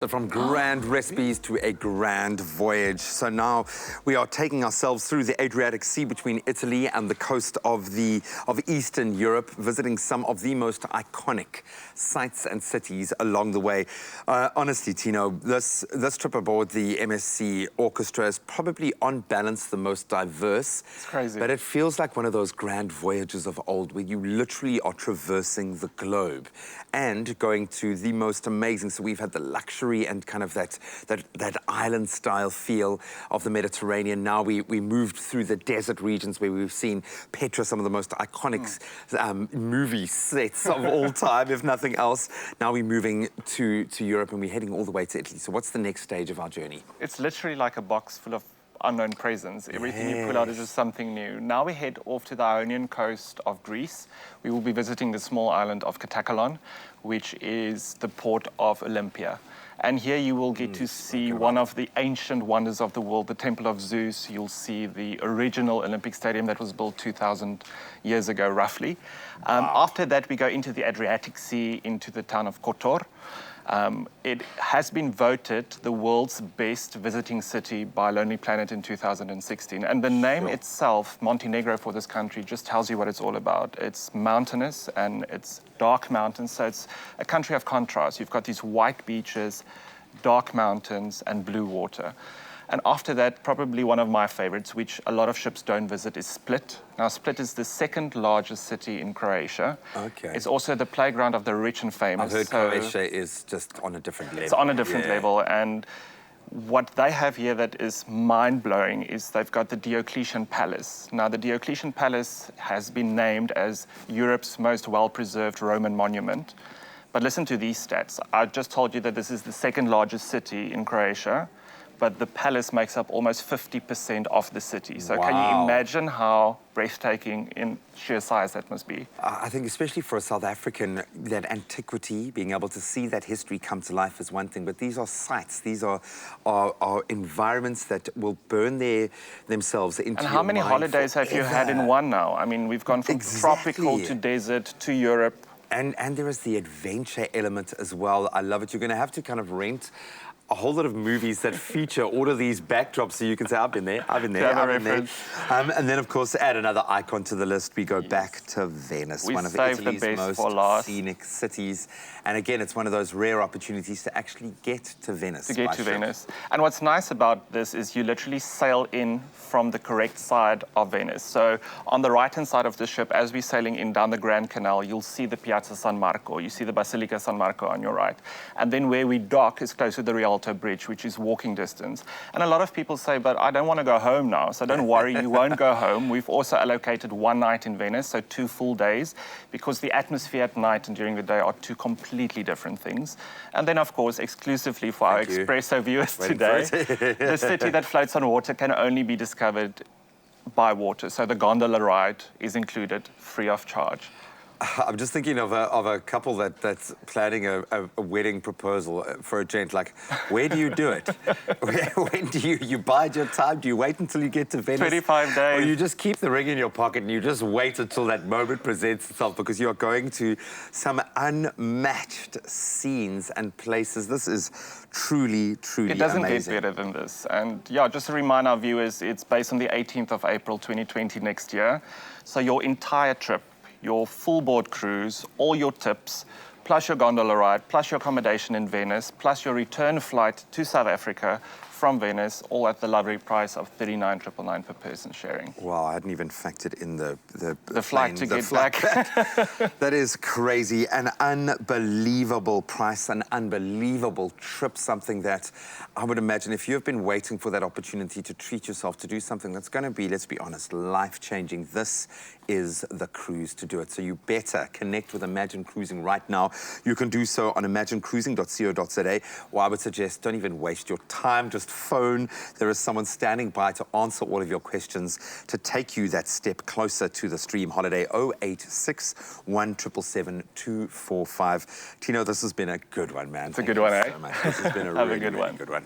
So from grand recipes to a grand voyage. So now we are taking ourselves through the Adriatic Sea between Italy and the coast of Eastern Europe, visiting some of the most iconic sites and cities along the way. Honestly, Tino, this trip aboard the MSC Orchestra is probably on balance the most diverse. It's crazy. But it feels like one of those grand voyages of old where you literally are traversing the globe and going to the most amazing. So we've had the luxury and kind of that island style feel of the Mediterranean. Now we moved through the desert regions where we've seen Petra, some of the most iconic movie sets of all time, if nothing else. Now we're moving to Europe and we're heading all the way to Italy. So what's the next stage of our journey? It's literally like a box full of unknown presents. Everything you pull out is just something new. Now we head off to the Ionian coast of Greece. We will be visiting the small island of Katakolon, which is the port of Olympia. And here you will get to see one of the ancient wonders of the world, the Temple of Zeus. You'll see the original Olympic Stadium that was built 2,000 years ago, roughly. After that, we go into the Adriatic Sea, into the town of Kotor. It has been voted the world's best visiting city by Lonely Planet in 2016. And the name itself, Montenegro for this country, just tells you what it's all about. It's mountainous and it's dark mountains. So it's a country of contrast. You've got these white beaches, dark mountains and blue water. And after that, probably one of my favorites, which a lot of ships don't visit, is Split. Now, Split is the second largest city in Croatia. Okay. It's also the playground of the rich and famous. I've heard Croatia is just on a different level. It's on a different level. And what they have here that is mind-blowing is they've got the Diocletian Palace. Now, the Diocletian Palace has been named as Europe's most well-preserved Roman monument. But listen to these stats. I just told you that this is the second largest city in Croatia, but the palace makes up almost 50% of the city. So can you imagine how breathtaking in sheer size that must be? I think especially for a South African, that antiquity, being able to see that history come to life is one thing, but these are sites, these are environments that will burn themselves into And how many holidays forever. have you had in one now? I mean, we've gone from tropical to desert to Europe. And there is the adventure element as well. I love it. You're going to have to kind of rent a whole lot of movies that feature all of these backdrops so you can say, I've been there, I've been there, I've been there. And then, of course, add another icon to the list. We go back to Venice, one of Italy's most scenic cities. And again, it's one of those rare opportunities to actually get to Venice. Venice. And what's nice about this is you literally sail in from the correct side of Venice. So on the right-hand side of the ship, as we're sailing in down the Grand Canal, you'll see the Piazza San Marco. You see the Basilica San Marco on your right. And then where we dock is close to the Rialto Bridge, which is walking distance. And a lot of people say, but I don't want to go home now. So don't worry, you won't go home. We've also allocated one night in Venice, so 2 full days, because the atmosphere at night and during the day are two completely different things. And then, of course, exclusively for our Espresso viewers today, the city that floats on water can only be discovered by water. So the gondola ride is included free of charge. I'm just thinking of a couple that's planning a wedding proposal for a gent. Like, where do you do it? When do you bide your time? Do you wait until you get to Venice? 25 days. Or you just keep the ring in your pocket and you just wait until that moment presents itself, because you are going to some unmatched scenes and places. This is truly, truly amazing. It doesn't get better than this. And yeah, just to remind our viewers, it's based on the 18th of April, 2020 next year. So your entire trip, your full board cruise, all your tips, plus your gondola ride, plus your accommodation in Venice, plus your return flight to South Africa from Venice, all at the lovely price of $39,999 per person sharing. Wow, I hadn't even factored in the flight to get back. That is crazy. An unbelievable price, an unbelievable trip, something that I would imagine if you've been waiting for that opportunity to treat yourself, to do something that's going to be, let's be honest, life-changing, this is the cruise to do it. So you better connect with Imagine Cruising right now. You can do so on imaginecruising.co.za, or I would suggest don't even waste your time, just phone. There is someone standing by to answer all of your questions, to take you that step closer to the stream holiday. 086 177 245. Tino, this has been a good one, man. It's a good one, eh? So much. This has been a really, good one. Good one.